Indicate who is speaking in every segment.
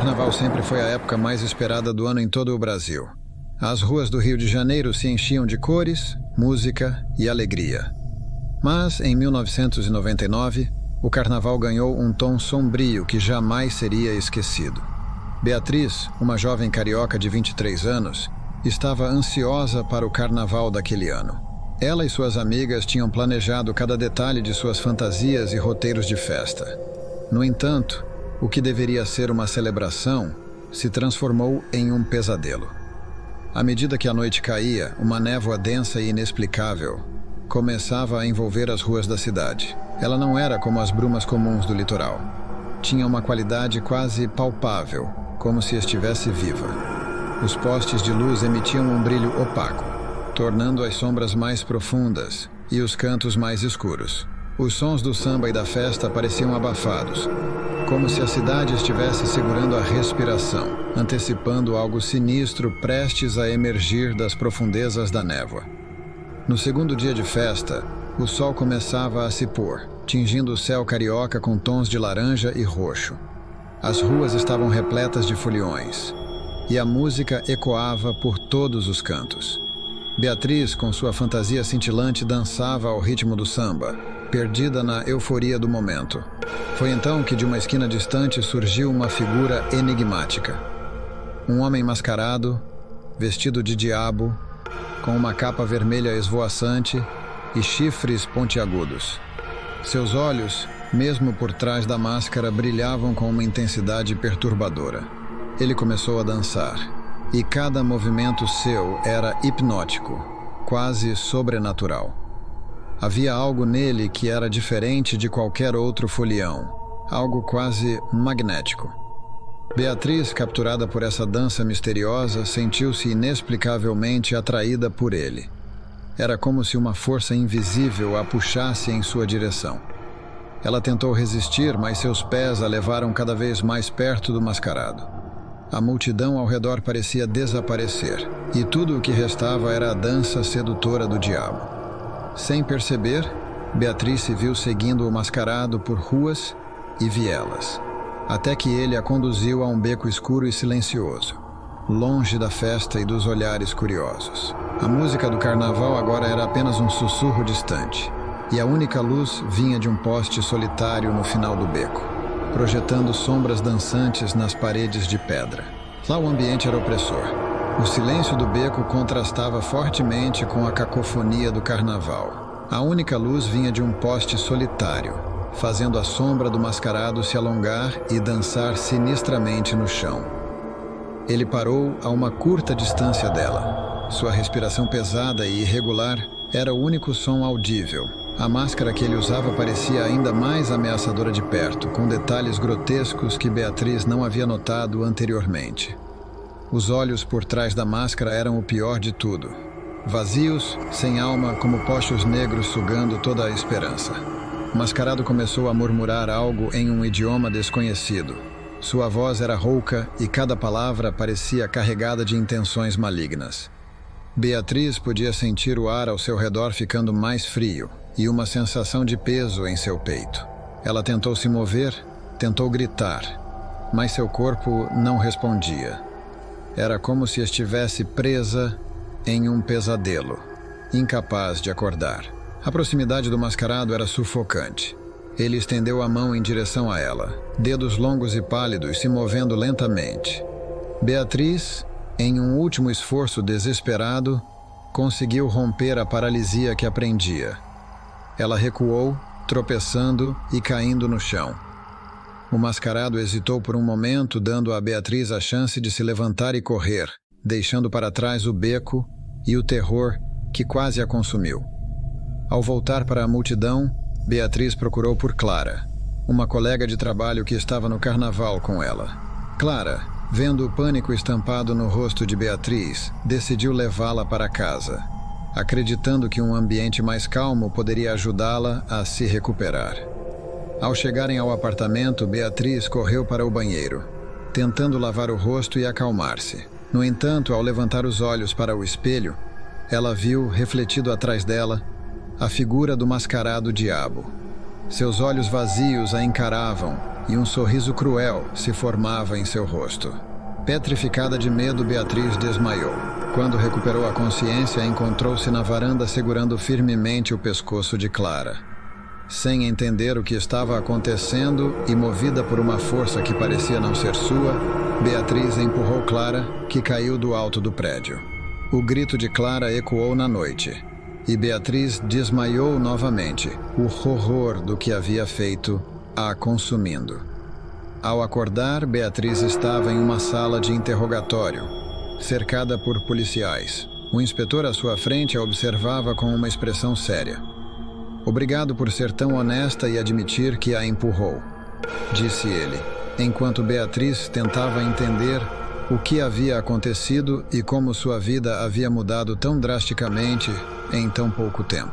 Speaker 1: carnaval sempre foi a época mais esperada do ano em todo o Brasil. As ruas do Rio de Janeiro se enchiam de cores, música e alegria. Mas, em 1999, o carnaval ganhou um tom sombrio que jamais seria esquecido. Beatriz, uma jovem carioca de 23 anos, estava ansiosa para o carnaval daquele ano. Ela e suas amigas tinham planejado cada detalhe de suas fantasias e roteiros de festa. No entanto, o que deveria ser uma celebração se transformou em um pesadelo. À medida que a noite caía, uma névoa densa e inexplicável começava a envolver as ruas da cidade. Ela não era como as brumas comuns do litoral. Tinha uma qualidade quase palpável, como se estivesse viva. Os postes de luz emitiam um brilho opaco, tornando as sombras mais profundas e os cantos mais escuros. Os sons do samba e da festa pareciam abafados, como se a cidade estivesse segurando a respiração, antecipando algo sinistro prestes a emergir das profundezas da névoa. No segundo dia de festa, o sol começava a se pôr, tingindo o céu carioca com tons de laranja e roxo. As ruas estavam repletas de foliões, e a música ecoava por todos os cantos. Beatriz, com sua fantasia cintilante, dançava ao ritmo do samba, perdida na euforia do momento. Foi então que de uma esquina distante surgiu uma figura enigmática. Um homem mascarado, vestido de diabo, com uma capa vermelha esvoaçante e chifres pontiagudos. Seus olhos, mesmo por trás da máscara, brilhavam com uma intensidade perturbadora. Ele começou a dançar, e cada movimento seu era hipnótico, quase sobrenatural. Havia algo nele que era diferente de qualquer outro folião, algo quase magnético. Beatriz, capturada por essa dança misteriosa, sentiu-se inexplicavelmente atraída por ele. Era como se uma força invisível a puxasse em sua direção. Ela tentou resistir, mas seus pés a levaram cada vez mais perto do mascarado. A multidão ao redor parecia desaparecer, e tudo o que restava era a dança sedutora do diabo. Sem perceber, Beatriz se viu seguindo o mascarado por ruas e vielas, até que ele a conduziu a um beco escuro e silencioso, longe da festa e dos olhares curiosos. A música do carnaval agora era apenas um sussurro distante, e a única luz vinha de um poste solitário no final do beco, projetando sombras dançantes nas paredes de pedra. Lá o ambiente era opressor. O silêncio do beco contrastava fortemente com a cacofonia do carnaval. A única luz vinha de um poste solitário, fazendo a sombra do mascarado se alongar e dançar sinistramente no chão. Ele parou a uma curta distância dela. Sua respiração pesada e irregular era o único som audível. A máscara que ele usava parecia ainda mais ameaçadora de perto, com detalhes grotescos que Beatriz não havia notado anteriormente. Os olhos por trás da máscara eram o pior de tudo. Vazios, sem alma, como pochos negros sugando toda a esperança. O mascarado começou a murmurar algo em um idioma desconhecido. Sua voz era rouca e cada palavra parecia carregada de intenções malignas. Beatriz podia sentir o ar ao seu redor ficando mais frio e uma sensação de peso em seu peito. Ela tentou se mover, tentou gritar, mas seu corpo não respondia. Era como se estivesse presa em um pesadelo, incapaz de acordar. A proximidade do mascarado era sufocante. Ele estendeu a mão em direção a ela, dedos longos e pálidos se movendo lentamente. Beatriz, em um último esforço desesperado, conseguiu romper a paralisia que a prendia. Ela recuou, tropeçando e caindo no chão. O mascarado hesitou por um momento, dando a Beatriz a chance de se levantar e correr, deixando para trás o beco e o terror que quase a consumiu. Ao voltar para a multidão, Beatriz procurou por Clara, uma colega de trabalho que estava no carnaval com ela. Clara, vendo o pânico estampado no rosto de Beatriz, decidiu levá-la para casa, acreditando que um ambiente mais calmo poderia ajudá-la a se recuperar. Ao chegarem ao apartamento, Beatriz correu para o banheiro, tentando lavar o rosto e acalmar-se. No entanto, ao levantar os olhos para o espelho, ela viu, refletido atrás dela, a figura do mascarado diabo. Seus olhos vazios a encaravam e um sorriso cruel se formava em seu rosto. Petrificada de medo, Beatriz desmaiou. Quando recuperou a consciência, encontrou-se na varanda segurando firmemente o pescoço de Clara. Sem entender o que estava acontecendo e movida por uma força que parecia não ser sua, Beatriz empurrou Clara, que caiu do alto do prédio. O grito de Clara ecoou na noite, e Beatriz desmaiou novamente, o horror do que havia feito a consumindo. Ao acordar, Beatriz estava em uma sala de interrogatório, cercada por policiais. O inspetor à sua frente a observava com uma expressão séria. "Obrigado por ser tão honesta e admitir que a empurrou", disse ele, enquanto Beatriz tentava entender o que havia acontecido e como sua vida havia mudado tão drasticamente em tão pouco tempo.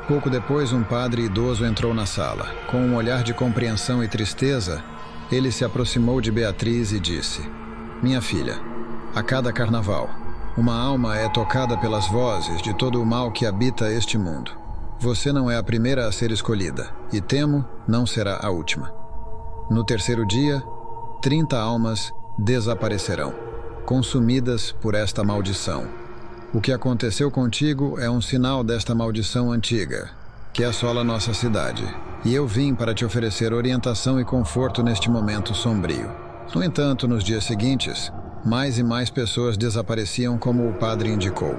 Speaker 1: Pouco depois, um padre idoso entrou na sala. Com um olhar de compreensão e tristeza, ele se aproximou de Beatriz e disse: "Minha filha, a cada carnaval, uma alma é tocada pelas vozes de todo o mal que habita este mundo. Você não é a primeira a ser escolhida, e temo, não será a última. No terceiro dia, 30 almas desaparecerão, consumidas por esta maldição. O que aconteceu contigo é um sinal desta maldição antiga, que assola nossa cidade, e eu vim para te oferecer orientação e conforto neste momento sombrio." No entanto, nos dias seguintes, mais e mais pessoas desapareciam como o padre indicou.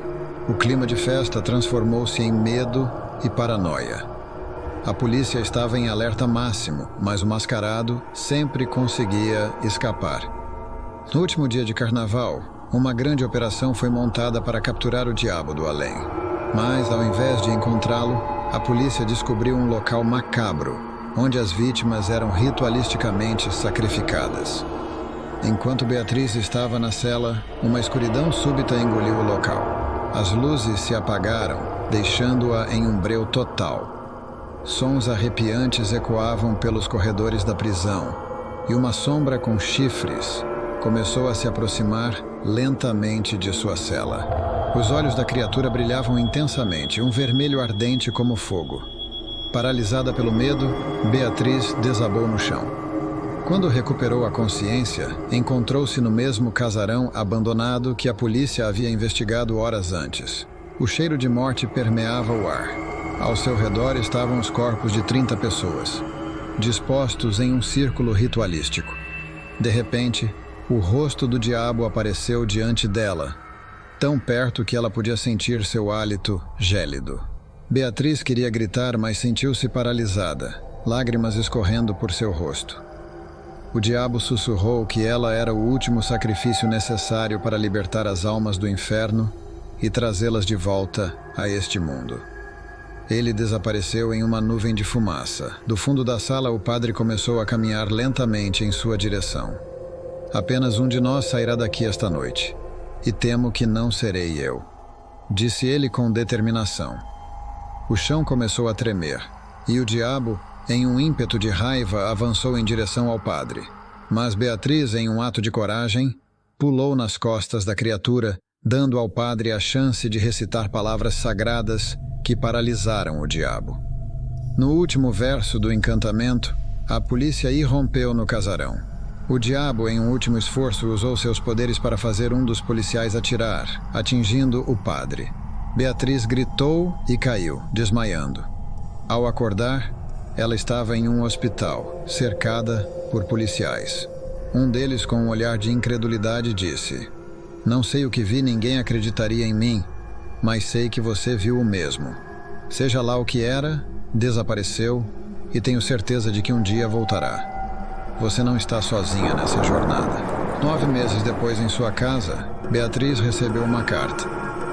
Speaker 1: O clima de festa transformou-se em medo e paranoia. A polícia estava em alerta máximo, mas o mascarado sempre conseguia escapar. No último dia de carnaval, uma grande operação foi montada para capturar o diabo do além. Mas, ao invés de encontrá-lo, a polícia descobriu um local macabro, onde as vítimas eram ritualisticamente sacrificadas. Enquanto Beatriz estava na cela, uma escuridão súbita engoliu o local. As luzes se apagaram, deixando-a em um breu total. Sons arrepiantes ecoavam pelos corredores da prisão, e uma sombra com chifres começou a se aproximar lentamente de sua cela. Os olhos da criatura brilhavam intensamente, um vermelho ardente como fogo. Paralisada pelo medo, Beatriz desabou no chão. Quando recuperou a consciência, encontrou-se no mesmo casarão abandonado que a polícia havia investigado horas antes. O cheiro de morte permeava o ar. Ao seu redor estavam os corpos de 30 pessoas, dispostos em um círculo ritualístico. De repente, o rosto do diabo apareceu diante dela, tão perto que ela podia sentir seu hálito gélido. Beatriz queria gritar, mas sentiu-se paralisada, lágrimas escorrendo por seu rosto. O diabo sussurrou que ela era o último sacrifício necessário para libertar as almas do inferno e trazê-las de volta a este mundo. Ele desapareceu em uma nuvem de fumaça. Do fundo da sala, o padre começou a caminhar lentamente em sua direção. "Apenas um de nós sairá daqui esta noite, e temo que não serei eu", disse ele com determinação. O chão começou a tremer, e o diabo, em um ímpeto de raiva, avançou em direção ao padre. Mas Beatriz, em um ato de coragem, pulou nas costas da criatura, dando ao padre a chance de recitar palavras sagradas que paralisaram o diabo. No último verso do encantamento, a polícia irrompeu no casarão. O diabo, em um último esforço, usou seus poderes para fazer um dos policiais atirar, atingindo o padre. Beatriz gritou e caiu, desmaiando. Ao acordar, ela estava em um hospital, cercada por policiais. Um deles, com um olhar de incredulidade, disse: "Não sei o que vi, ninguém acreditaria em mim, mas sei que você viu o mesmo. Seja lá o que era, desapareceu e tenho certeza de que um dia voltará. Você não está sozinha nessa jornada." 9 meses depois, em sua casa, Beatriz recebeu uma carta.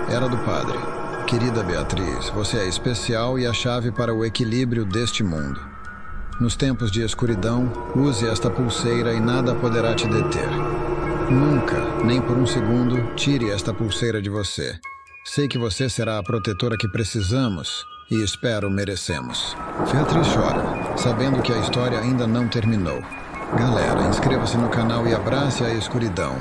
Speaker 1: Era do padre. "Querida Beatriz, você é especial e a chave para o equilíbrio deste mundo. Nos tempos de escuridão, use esta pulseira e nada poderá te deter. Nunca, nem por um segundo, tire esta pulseira de você. Sei que você será a protetora que precisamos e espero merecemos." Beatriz chora, sabendo que a história ainda não terminou. Galera, inscreva-se no canal e abrace a escuridão.